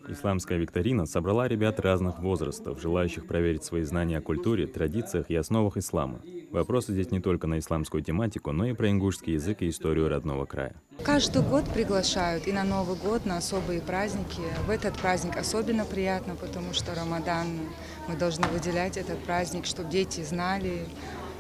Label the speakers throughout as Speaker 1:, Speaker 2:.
Speaker 1: Исламская викторина собрала ребят разных возрастов, желающих проверить свои знания о культуре, традициях и основах ислама. Вопросы здесь не только на исламскую тематику, но и про ингушский язык и историю родного края.
Speaker 2: Каждый год приглашают и на Новый год, на особые праздники. В этот праздник особенно приятно, потому что Рамадан, мы должны выделять этот праздник, чтобы дети знали,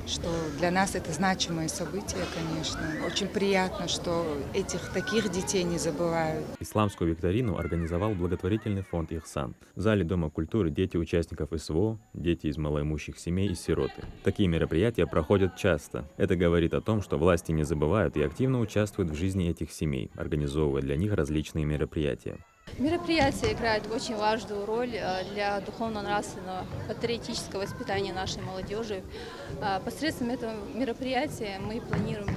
Speaker 2: что для нас это значимое событие, конечно. Очень приятно, что этих таких детей не забывают.
Speaker 1: Исламскую викторину организовал благотворительный фонд «Ихсан». В зале Дома культуры дети участников СВО, дети из малоимущих семей и сироты. Такие мероприятия проходят часто. Это говорит о том, что власти не забывают и активно участвуют в жизни этих семей, организовывая для них различные мероприятия.
Speaker 3: Мероприятие играет очень важную роль для духовно-нравственного, патриотического воспитания нашей молодежи. Посредством этого мероприятия мы планируем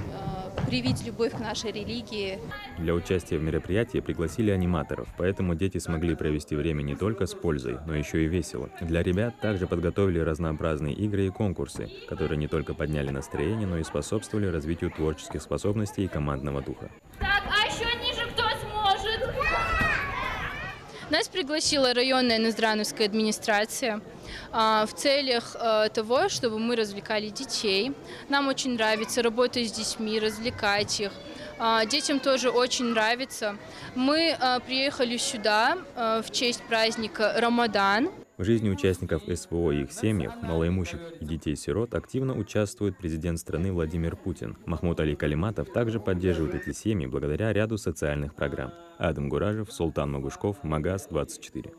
Speaker 3: привить любовь к нашей религии.
Speaker 1: Для участия в мероприятии пригласили аниматоров, поэтому дети смогли провести время не только с пользой, но еще и весело. Для ребят также подготовили разнообразные игры и конкурсы, которые не только подняли настроение, но и способствовали развитию творческих способностей и командного духа.
Speaker 4: Так, а еще ниже кто сможет?
Speaker 5: Нас пригласила районная Ноздрановская администрация в целях того, чтобы мы развлекали детей. Нам очень нравится работать с детьми, развлекать их. Детям тоже очень нравится. Мы приехали сюда в честь праздника Рамадан.
Speaker 1: В жизни участников СВО и их семьях, малоимущих и детей-сирот активно участвует президент страны Владимир Путин. Махмуд Али Калиматов также поддерживает эти семьи благодаря ряду социальных программ. Адам Гуражев, Султан Магушков, Магаз 24.